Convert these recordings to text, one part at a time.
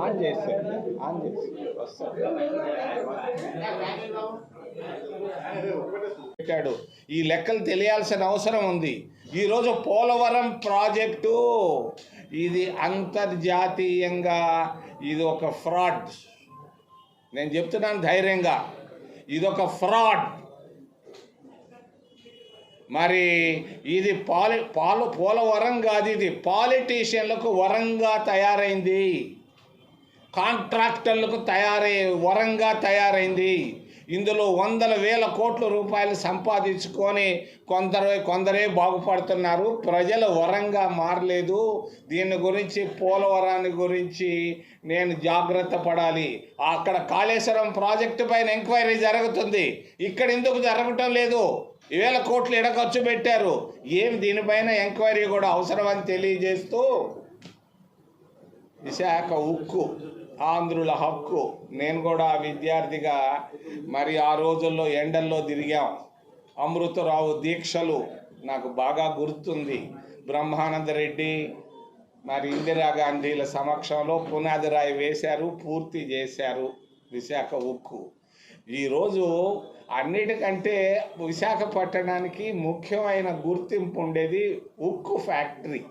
On చేసి పెట్టాడు. ఈ లెక్కలు తెలియాల్సిన అవసరం ఉంది. ఈరోజు పోలవరం ప్రాజెక్టు ఇది అంతర్జాతీయంగా ఇది ఒక ఫ్రాడ్. నేను చెప్తున్నాను ధైర్యంగా, ఇదొక ఫ్రాడ్. మరి ఇది పోలవరం కాదు, ఇది పాలిటీషియన్లకు వరంగా తయారైంది, కాంట్రాక్టర్లకు వరంగా తయారైంది. ఇందులో వందల వేల కోట్ల రూపాయలు సంపాదించుకొని కొందరే బాగుపడుతున్నారు. ప్రజల వరంగా మారలేదు. దీని గురించి, పోలవరాన్ని గురించి నేను జాగ్రత్త పడాలి. అక్కడ కాళేశ్వరం ప్రాజెక్టు పైన ఎంక్వైరీ జరుగుతుంది, ఇక్కడ ఎందుకు జరగటం లేదు? వేల కోట్లు ఎడ ఖర్చు పెట్టారు, దీనిపైన ఎంక్వైరీ కూడా అవసరమని తెలియజేస్తూ, విశాఖ ఉక్కు ఆంధ్రుల హక్కు. నేను కూడా విద్యార్థిగా మరి ఆ రోజుల్లో ఎండల్లో తిరిగాం. అమృతరావు దీక్షలు నాకు బాగా గుర్తుంది. బ్రహ్మానందరెడ్డి మరి ఇందిరాగాంధీల సమక్షంలో పునాది రాయి వేశారు, పూర్తి చేశారు విశాఖ ఉక్కు. ఈరోజు అన్నిటికంటే విశాఖపట్టణానికి ముఖ్యమైన గుర్తింపు ఉండేది ఉక్కు ఫ్యాక్టరీ.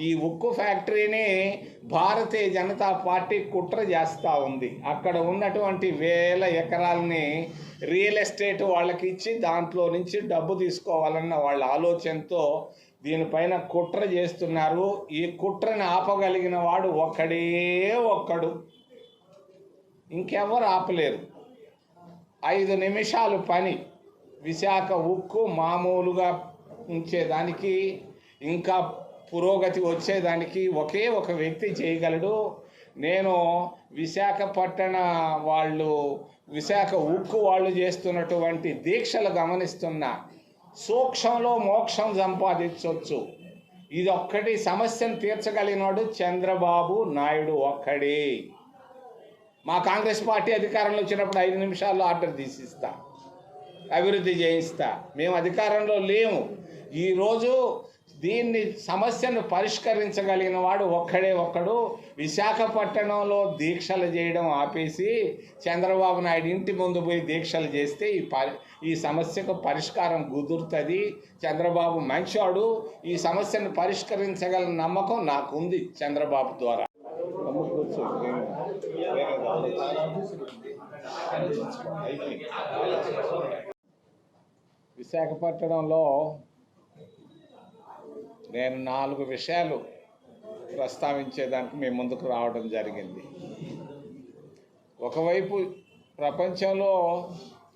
ఈ ఉక్కు ఫ్యాక్టరీని భారతీయ జనతా పార్టీ కుట్ర చేస్తూ ఉంది. అక్కడ ఉన్నటువంటి వేల ఎకరాలని రియల్ ఎస్టేట్ వాళ్ళకి ఇచ్చి దాంట్లో నుంచి డబ్బు తీసుకోవాలన్న వాళ్ళ ఆలోచనతో దీనిపైన కుట్ర చేస్తున్నారు. ఈ కుట్రని ఆపగలిగిన వాడు ఒక్కడు, ఇంకెవరు ఆపలేరు. 5 నిమిషాలు పని. విశాఖ ఉక్కు మామూలుగా ఉంచేదానికి, ఇంకా పురోగతి వచ్చేదానికి ఒకే ఒక వ్యక్తి చేయగలడు. నేను విశాఖపట్టణ విశాఖ ఉక్కు వాళ్ళు చేస్తున్నటువంటి దీక్షలు గమనిస్తున్నా. సూక్ష్మంలో మోక్షం సంపాదించవచ్చు. ఇది ఒక్కటి సమస్యను తీర్చగలిగినాడు చంద్రబాబు నాయుడు ఒక్కడే. మా కాంగ్రెస్ పార్టీ అధికారంలో వచ్చినప్పుడు 5 నిమిషాల్లో ఆర్డర్ తీసిస్తా, అభివృద్ధి చేయిస్తా. మేము అధికారంలో లేము. ఈరోజు దీన్ని సమస్యను పరిష్కరించగలిగిన వాడు ఒక్కడు. విశాఖపట్టణంలో దీక్షలు చేయడం ఆపేసి చంద్రబాబు నాయుడు ఇంటి ముందు పోయి దీక్షలు చేస్తే ఈ సమస్యకు పరిష్కారం కుదురుతుంది. చంద్రబాబు మంచివాడు. ఈ సమస్యను పరిష్కరించగల నమ్మకం నాకుంది చంద్రబాబు ద్వారా. విశాఖపట్నంలో నేను 4 విషయాలు ప్రస్తావించేదానికి మీ ముందుకు రావడం జరిగింది. ఒకవైపు ప్రపంచంలో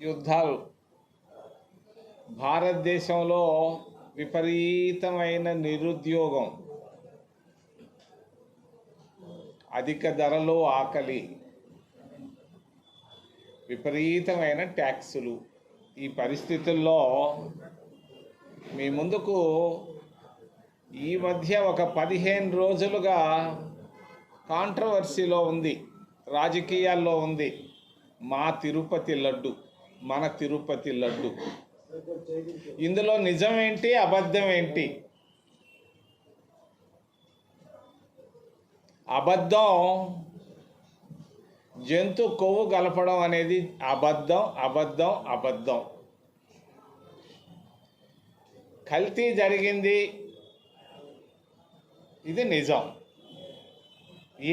యుద్ధాలు, భారతదేశంలో విపరీతమైన నిరుద్యోగం, అధిక ధరలు, ఆకలి, విపరీతమైన ట్యాక్సులు. ఈ పరిస్థితుల్లో మీ ముందుకు ఈ మధ్య ఒక 15 రోజులుగా కాంట్రవర్సీలో ఉంది, రాజకీయాల్లో ఉంది, మన తిరుపతి లడ్డు. ఇందులో నిజమేంటి, అబద్ధం ఏంటి? అబద్ధం, జంతు కొవ్వు కలపడం అనేది అబద్ధం. కల్తీ జరిగింది, ఇది నిజం.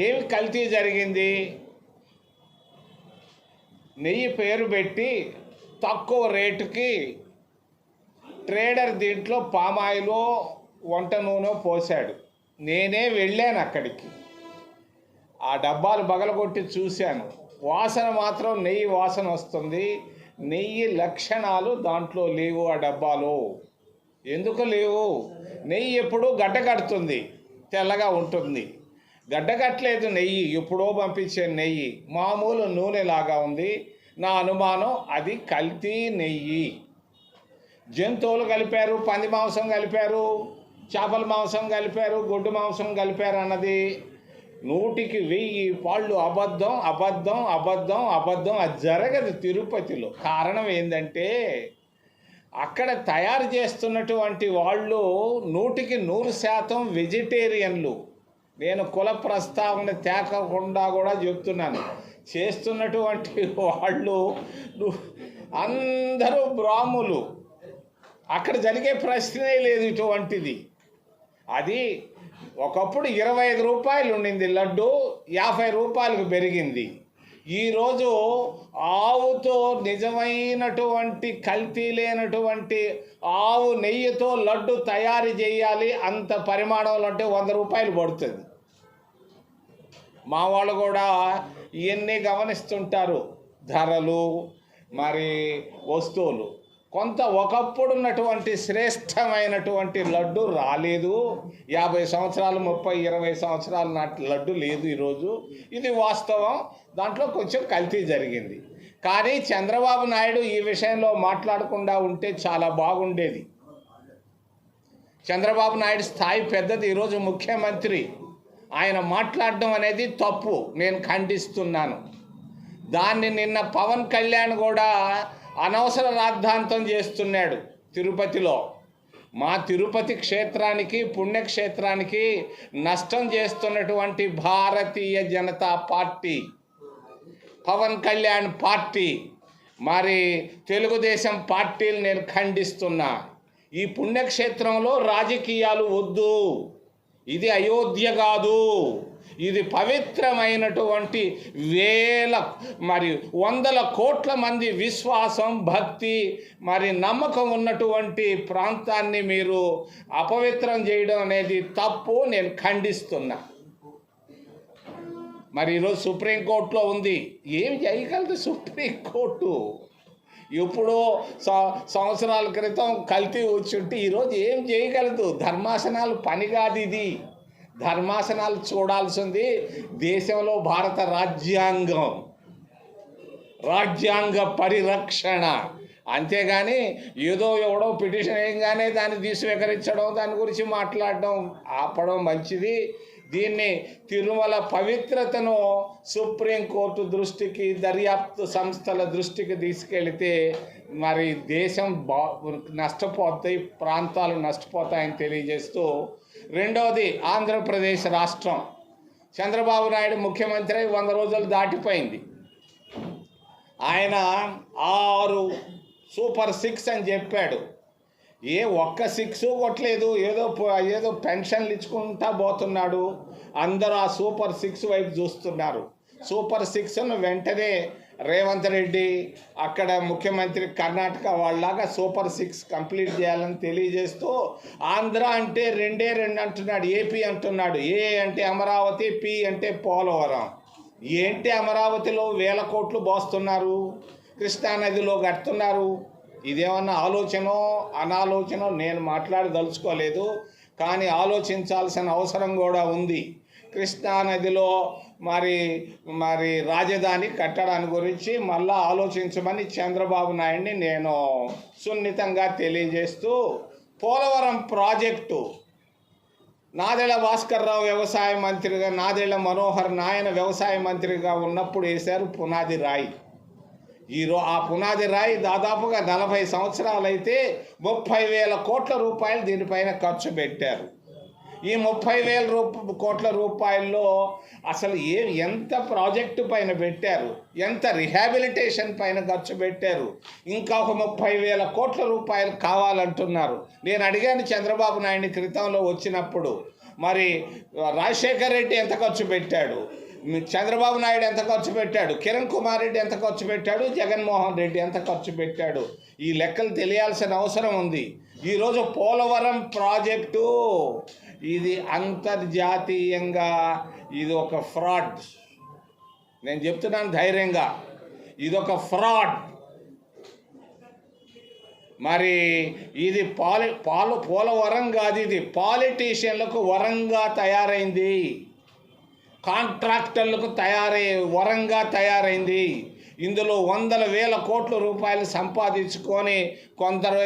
ఏమి కల్తీ జరిగింది? నెయ్యి పేరు పెట్టి తక్కువ రేటుకి ట్రేడర్ దీంట్లో పామాయిలో వంట నూనె పోశాడు. నేనే వెళ్ళాను అక్కడికి, ఆ డబ్బాలు బగలగొట్టి చూశాను. వాసన మాత్రం నెయ్యి వాసన వస్తుంది. నెయ్యి లక్షణాలు దాంట్లో లేవు. ఆ డబ్బాలో ఎందుకు లేవు? నెయ్యి ఎప్పుడూ గడ్డకడుతుంది, తెల్లగా ఉంటుంది. గడ్డకట్టలేదు నెయ్యి. ఎప్పుడో పంపించే నెయ్యి మామూలు నూనెలాగా ఉంది. నా అనుమానం అది కల్తీ నెయ్యి. జంతువులు కలిపారు, పంది మాంసం కలిపారు, చేపల మాంసం కలిపారు, గొడ్డు మాంసం కలిపారు అన్నది 100కి 1000 పాళ్ళు అబద్ధం. అది జరగదు తిరుపతిలో. కారణం ఏంటంటే అక్కడ తయారు చేస్తున్నటువంటి వాళ్ళు 100కి 100% వెజిటేరియన్లు. నేను కుల ప్రస్తావన తేకుండా కూడా చెప్తున్నాను. చేస్తున్నటువంటి వాళ్ళు అందరూ బ్రాహ్మణులు. అక్కడ జరిగే ప్రశ్నే లేదు ఇటువంటిది. అది ఒకప్పుడు 25 రూపాయలు ఉండింది లడ్డు, 50 రూపాయలకు పెరిగింది. ఈరోజు ఆవుతో నిజమైనటువంటి కల్తీ లేనటువంటి ఆవు నెయ్యితో లడ్డు తయారు చేయాలి, అంత పరిమాణంలో అంటే 100 రూపాయలు పడుతుంది. మా వాళ్ళు కూడా ఇవన్నీ గమనిస్తుంటారు, ధరలు మరి వస్తువులు. కొంత ఒకప్పుడు ఉన్నటువంటి శ్రేష్టమైనటువంటి లడ్డు రాలేదు. 50 సంవత్సరాలు 30-20 సంవత్సరాల నాటి లడ్డు లేదు ఈరోజు. ఇది వాస్తవం. దాంట్లో కొంచెం కల్తీ జరిగింది. కానీ చంద్రబాబు నాయుడు ఈ విషయంలో మాట్లాడకుండా ఉంటే చాలా బాగుండేది. చంద్రబాబు నాయుడు స్థాయి పెద్దది, ఈరోజు ముఖ్యమంత్రి. ఆయన మాట్లాడడం అనేది తప్పు, నేను ఖండిస్తున్నాను. దాన్ని నిన్న పవన్ కళ్యాణ్ కూడా అనవసర రాద్ధాంతం చేస్తున్నాడు తిరుపతిలో. మా తిరుపతి క్షేత్రానికి, పుణ్యక్షేత్రానికి నష్టం చేస్తున్నటువంటి భారతీయ జనతా పార్టీ, పవన్ కళ్యాణ్ పార్టీ, మరి తెలుగుదేశం పార్టీలు నేను ఖండిస్తున్నా. ఈ పుణ్యక్షేత్రంలో రాజకీయాలు వద్దు. ఇది అయోధ్య కాదు, ఇది పవిత్రమైనటువంటి మరి 100 కోట్ల మంది విశ్వాసం, భక్తి మరి నమ్మకం ఉన్నటువంటి ప్రాంతాన్ని మీరు అపవిత్రం చేయడం అనేది తప్పు, నేను ఖండిస్తున్నా. మరి ఈరోజు సుప్రీంకోర్టులో ఉంది. ఏం చేయగలదు సుప్రీంకోర్టు? ఎప్పుడో సంవత్సరాల క్రితం కల్తీ వచ్చుంటే ఈరోజు ఏం చేయగలదు? ధర్మాసనాలు పని కాదు ఇది. ధర్మాసనాలు చూడాల్సింది దేశంలో భారత రాజ్యాంగ పరిరక్షణ. అంతేగాని ఏదో ఎవడో పిటిషన్ వేయగానే దాన్ని స్వీకరించడం, దాని గురించి మాట్లాడడం ఆపడం మంచిది. దీన్ని తిరుమల పవిత్రతను సుప్రీంకోర్టు దృష్టికి, దర్యాప్తు సంస్థల దృష్టికి తీసుకెళితే మరి దేశం నష్టపోతాయి, ప్రాంతాలు నష్టపోతాయని తెలియజేస్తూ, రెండవది ఆంధ్రప్రదేశ్ రాష్ట్రం. చంద్రబాబు నాయుడు ముఖ్యమంత్రి 100 రోజులు దాటిపోయింది. ఆయన 6 సూపర్ 6 అని చెప్పాడు. ఒక్క 6 కొట్టలేదు, ఏదో పెన్షన్లు ఇచ్చుకుంటా పోతున్నాడు. అందరూ ఆ సూపర్ 6 వైపు చూస్తున్నారు. సూపర్ 6ను వెంటనే రేవంత్ రెడ్డి అక్కడ ముఖ్యమంత్రి కర్ణాటక వాళ్ళలాగా సూపర్ 6 కంప్లీట్ చేయాలని తెలియజేస్తూ, ఆంధ్ర అంటే 2 అంటున్నాడు, ఏపీ అంటున్నాడు. ఏ అంటే అమరావతి, పి అంటే పోలవరం. ఏంటి అమరావతిలో 1000 కోట్లు పోస్తున్నారు, కృష్ణానదిలో కడుతున్నారు. ఇదేమన్నా ఆలోచనో అనాలోచనో నేను మాట్లాడదలుచుకోలేదు, కానీ ఆలోచించాల్సిన అవసరం కూడా ఉంది. కృష్ణానదిలో మరి రాజధాని కట్టడాన్ని గురించి మళ్ళా ఆలోచించమని చంద్రబాబు నాయుడిని నేను సున్నితంగా తెలియజేస్తూ, పోలవరం ప్రాజెక్టు నాదెళ్ల భాస్కర్ రావు వ్యవసాయ మంత్రిగా, నాదెళ్ల మనోహర్ నాయన వ్యవసాయ మంత్రిగా ఉన్నప్పుడు వేశారు పునాది రాయి. ఆ పునాది రాయి దాదాపుగా 40 సంవత్సరాలైతే 30,000 కోట్ల రూపాయలు దీనిపైన ఖర్చు పెట్టారు. ఈ 30,000 కోట్ల రూపాయల్లో అసలు ఎంత ప్రాజెక్టు పైన పెట్టారు, ఎంత రిహాబిలిటేషన్ పైన ఖర్చు పెట్టారు, ఇంకా ఒక 30,000 కోట్ల రూపాయలు కావాలంటున్నారు. నేను అడిగాను చంద్రబాబు నాయుడిని క్రితంలో వచ్చినప్పుడు, మరి రాజశేఖర్ రెడ్డి ఎంత ఖర్చు పెట్టాడు, చంద్రబాబు నాయుడు ఎంత ఖర్చు పెట్టాడు, కిరణ్ కుమార్ రెడ్డి ఎంత ఖర్చు పెట్టాడు, జగన్మోహన్ రెడ్డి ఎంత ఖర్చు పెట్టాడు, ఈ లెక్కలు తెలియాల్సిన అవసరం ఉంది. ఈరోజు పోలవరం ప్రాజెక్టు ఇది అంతర్జాతీయంగా ఇది ఒక ఫ్రాడ్. నేను చెప్తున్నాను ధైర్యంగా, ఇదొక ఫ్రాడ్. మరి ఇది పోలవరం కాదు, ఇది పాలిటీషియన్లకు వరంగా తయారైంది, కాంట్రాక్టర్లకు వరంగా తయారైంది. ఇందులో 100,000 కోట్ల రూపాయలు సంపాదించుకొని కొందరు